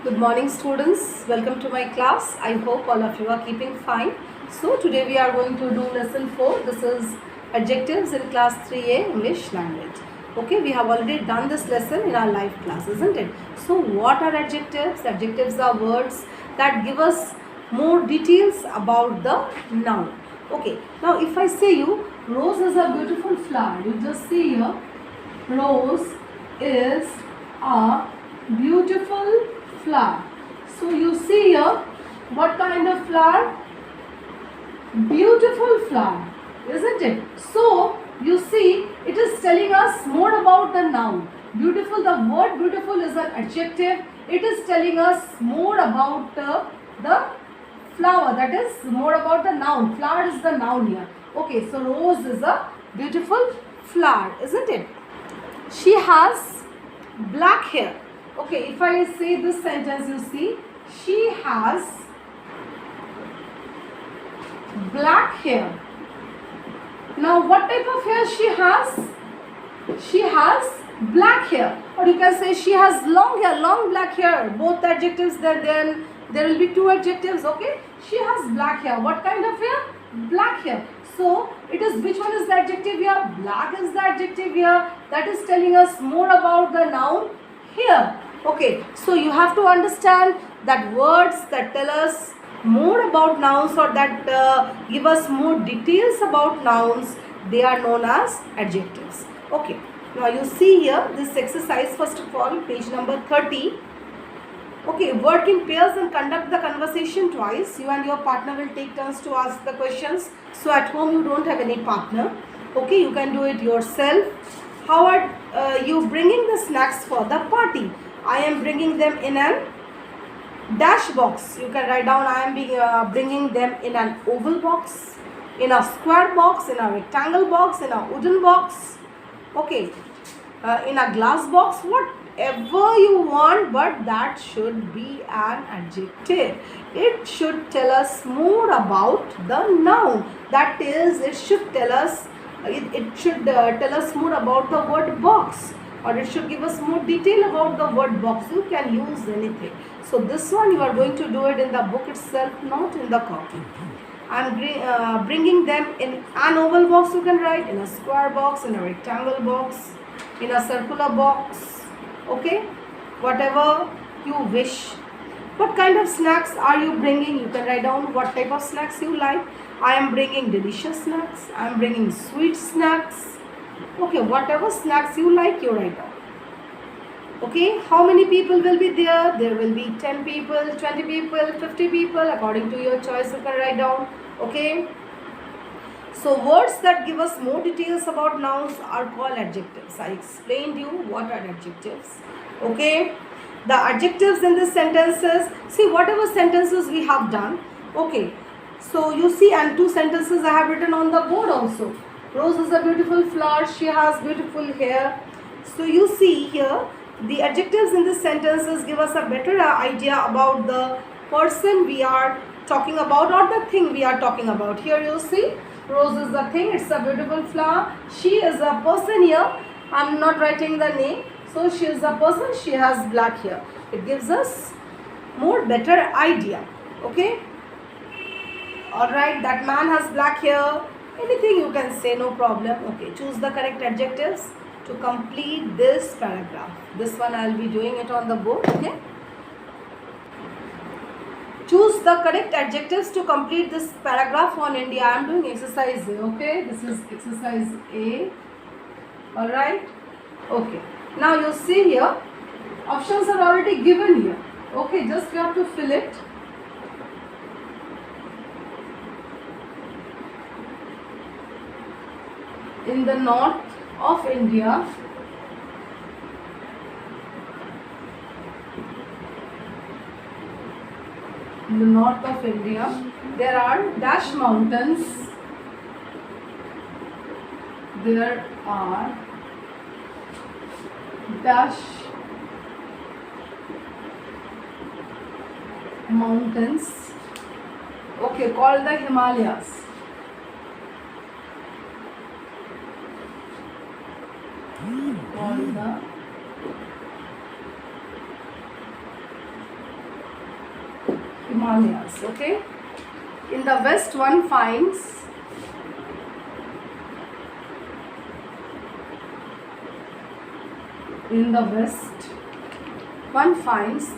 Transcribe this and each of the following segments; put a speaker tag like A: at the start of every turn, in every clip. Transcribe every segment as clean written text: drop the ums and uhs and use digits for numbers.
A: Good morning students, welcome to my class. I hope all of you are keeping fine. So today we are going to do lesson 4. This is adjectives in class 3A English language. Okay, we have already done this lesson in our live class, isn't it? So what are adjectives? Adjectives are words that give us more details about the noun. Okay, now if I say you, rose is a beautiful flower. You just see here, rose is a beautiful flower. So you see here, what kind of flower? Beautiful flower, isn't it? So you see, it is telling us more about the noun. Beautiful, the word beautiful is an adjective. It is telling us more about the flower, that is more about the noun. Flower is the noun here. Okay, so rose is a beautiful flower, isn't it? She has black hair. Okay, if I say this sentence, you see, she has black hair. Now, what type of hair she has? She has black hair. Or you can say she has long hair, long black hair. Both adjectives, then there will be two adjectives, okay? She has black hair. What kind of hair? Black hair. So, it is, which one is the adjective here? Black is the adjective here. That is telling us more about the noun here. Okay, so you have to understand that words that tell us more about nouns or that give us more details about nouns, they are known as adjectives. Okay, now you see here this exercise, first of all, page number 30. Okay, work in pairs and conduct the conversation twice. You and your partner will take turns to ask the questions. So at home you don't have any partner. Okay, you can do it yourself. How are you bringing the snacks for the party? I am bringing them in an dash box. You can write down I am bringing them in an oval box, in a square box, in a rectangle box, in a wooden box. Okay, in a glass box, whatever you want, but that should be an adjective. It should tell us more about the noun. That is, it should tell us tell us more about the word box, or it should give us more detail about the word box. You can use anything. So this one you are going to do it in the book itself, not in the copy. I am bringing them in an oval box. You can write in a square box, in a rectangle box, in a circular box. Okay, whatever you wish. What kind of snacks are you bringing? You can write down what type of snacks you like. I am bringing delicious snacks. I am bringing sweet snacks. Okay, whatever snacks you like, you write down. Okay, how many people will be there? There will be 10 people, 20 people, 50 people, according to your choice you can write down. Okay, so words that give us more details about nouns are called adjectives. I explained you what are adjectives. Okay, the adjectives in the sentences, see whatever sentences we have done. Okay, so you see, and two sentences I have written on the board also. Rose is a beautiful flower. She has beautiful hair. So you see here, the adjectives in the sentences give us a better idea about the person we are talking about or the thing we are talking about. Here you see, rose is the thing. It's a beautiful flower. She is a person here. I am not writing the name. So she is a person. She has black hair. It gives us more better idea. Okay. Alright, that man has black hair. Anything you can say, no problem. Okay, choose the correct adjectives to complete this paragraph. This one I will be doing it on the board. Okay. Choose the correct adjectives to complete this paragraph on India. I am doing exercise A. Okay, this is exercise A. Alright. Okay. Now you see here, options are already given here. Okay, just you have to fill it. In the north of India, there are dash mountains. There are dash mountains. Okay, called the Himalayas. Called the Himalayas. Okay. In the west one finds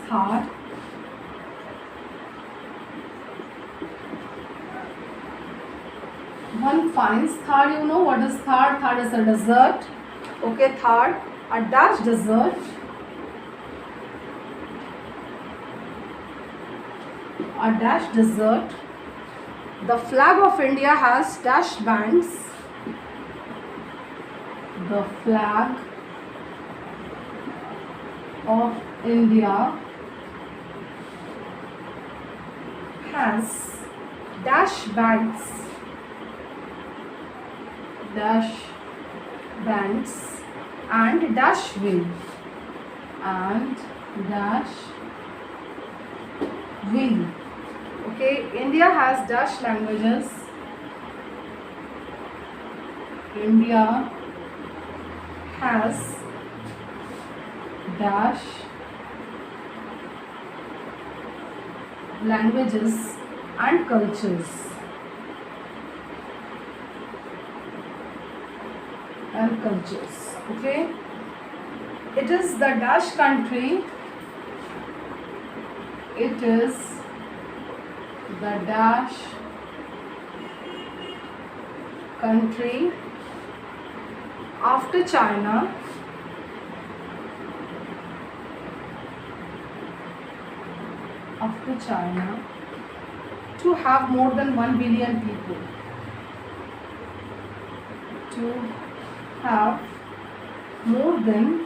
A: Thar. One finds Thar. You know what is Thar? Thar is a desert. Okay, Thar, a dash desert. A dash desert. The flag of India has dash bands. The flag of India has dash bands. Dash bands and dash wheel. And dash wheel. Okay, India has dash languages. India has dash languages and cultures. Okay, it is the dash country. It is the dash country after China. To have more than 1 billion people. To have more than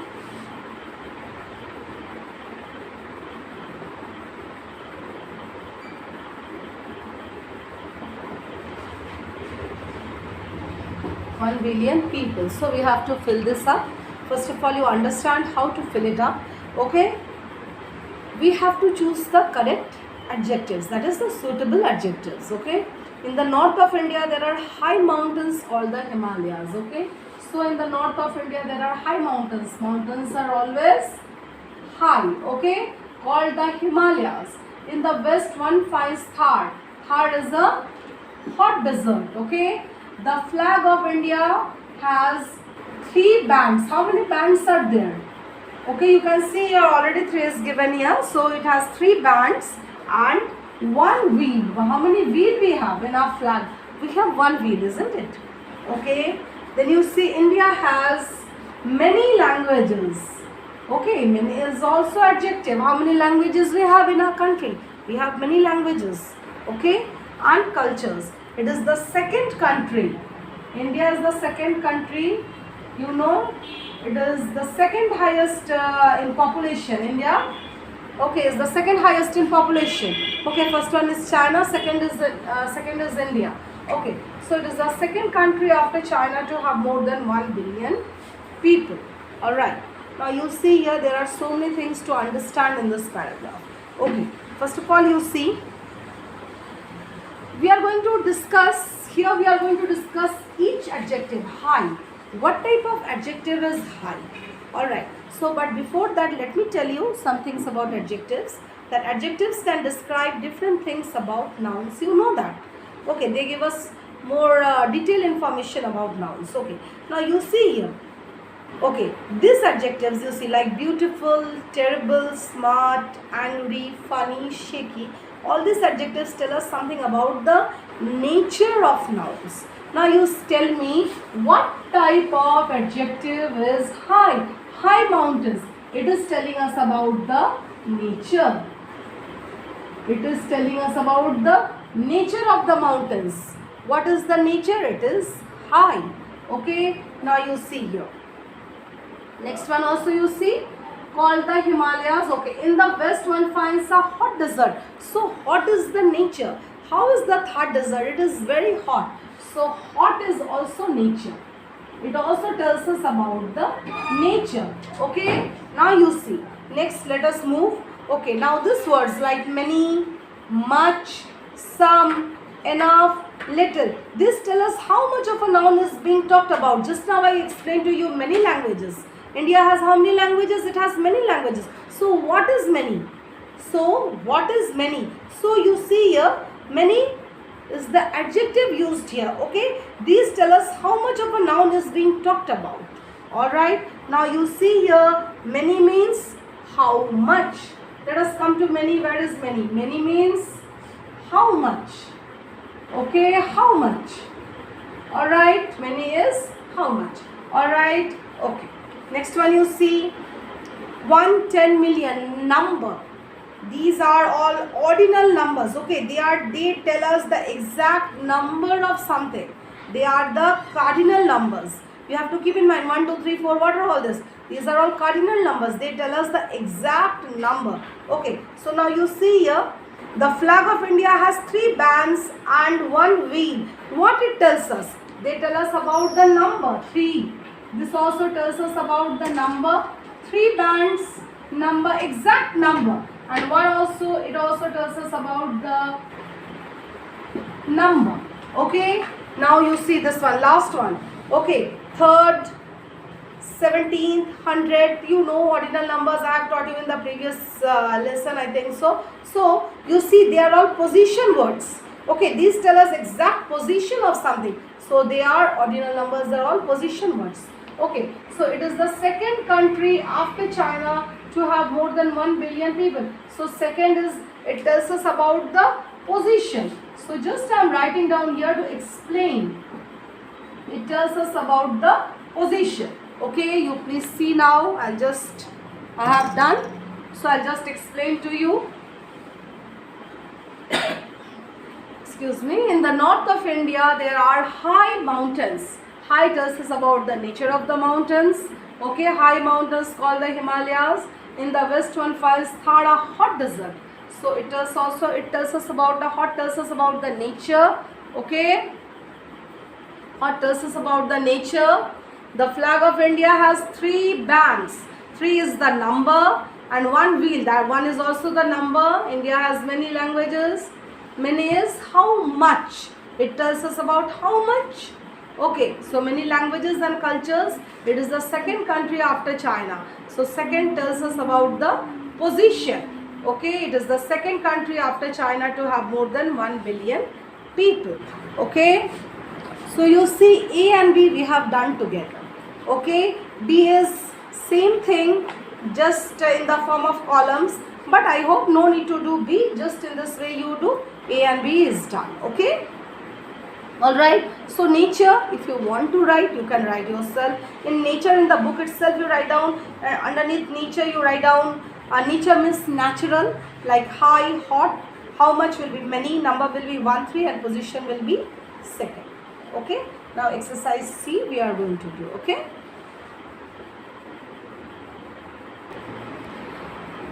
A: 1 billion people. So we have to fill this up. First of all, you understand how to fill it up. Okay. We have to choose the correct adjectives, that is the suitable adjectives. Okay. In the north of India, there are high mountains called the Himalayas. Okay. So in the north of India, there are high mountains. Mountains are always high. Okay. Called the Himalayas. In the west, one finds Thar. Thar is a hot desert. Okay. The flag of India has 3 bands. How many bands are there? Okay, you can see here already 3 is given here. So it has 3 bands and 1 wheel. How many wheel we have in our flag? We have 1 wheel, isn't it? Okay. Then you see India has many languages. Okay, many is also adjective. How many languages we have in our country? We have many languages. Okay, and cultures. It is the second country. India is the second country. You know, it is the second highest in population. India, okay, is the second highest in population. Okay, first one is China, second is India. Okay, so it is the second country after China to have more than 1 billion people. All right. Now you see here there are so many things to understand in this paragraph. Okay, first of all, you see we are going to discuss here. We are going to discuss each adjective. High. What type of adjective is high? Alright, so but before that, let me tell you some things about adjectives. That adjectives can describe different things about nouns. You know that. Okay, they give us more detailed information about nouns. Okay, now you see here. Okay, these adjectives you see like beautiful, terrible, smart, angry, funny, shaky. All these adjectives tell us something about the nature of nouns. Now you tell me what type of adjective is high? High mountains. It is telling us about the nature. It is telling us about the nature of the mountains. What is the nature? It is high. Okay. Now you see here. Next one also you see called the Himalayas. Okay. In the west one finds a hot desert. So hot is the nature. How is the Thar desert? It is very hot. So hot is also nature. It also tells us about the nature. Okay. Now you see. Next let us move. Okay. Now these words like many, much, some, enough, little. This tell us how much of a noun is being talked about. Just now I explained to you many languages. India has how many languages? It has many languages. So what is many? So what is many? So you see here, many is the adjective used here. Okay, these tell us how much of a noun is being talked about. Alright, now you see here, many means how much. Let us come to many. Where is many? Many means how much. Okay, how much. Alright, many is how much. Alright, okay. Next one you see, 110 million, number. These are all ordinal numbers. Okay, they tell us the exact number of something. They are the cardinal numbers. You have to keep in mind 1, 2, 3, 4. What are all this? These are all cardinal numbers. They tell us the exact number. Okay, so now you see here, the flag of India has 3 bands and 1 wheel. What it tells us? They tell us about the number 3. This also tells us about the number 3 bands, number, exact number. And one also, it also tells us about the number. Okay, now you see this one, last one. Okay, 3rd, 17th, 100th, you know ordinal numbers. I have taught you in the previous lesson, I think so. So you see, they are all position words. Okay, these tell us exact position of something. So they are ordinal numbers, they are all position words. Okay, so it is the second country after China to have more than 1 billion people. So second is, it tells us about the position. So just I am writing down here to explain. It tells us about the position. Okay, you please see now. I have done. So I'll just explain to you. Excuse me. In the north of India, there are high mountains. High tells us about the nature of the mountains. Okay, high mountains called the Himalayas. In the west one finds Thara, hot desert. So it tells us about the hot, tells us about the nature. Okay, hot tells us about the nature. The flag of India has 3 bands. 3 is the number and 1 wheel. That one is also the number. India has many languages. Many is how much. It tells us about how much. Okay, so many languages and cultures. It is the second country after China. So second tells us about the position. Okay, it is the second country after China to have more than 1 billion people. Okay, so you see A and B we have done together. Okay, B is same thing, just in the form of columns. But I hope no need to do B. Just in this way you do. A and B is done. Okay. Alright, so nature, if you want to write, you can write yourself. In nature, in the book itself, you write down, underneath nature, you write down, nature means natural, like high, hot, how much will be many, number will be 1, 3 and position will be second. Okay, now exercise C we are going to do. Okay.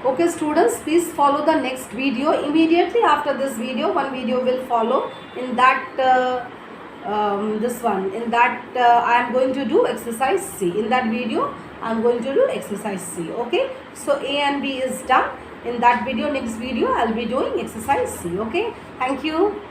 A: Okay students, please follow the next video. Immediately after this video, one video will follow. In that this one, in that I am going to do exercise C. In that video I am going to do exercise C. Okay, so A and B is done. In that video, next video I will be doing exercise C. Okay, thank you.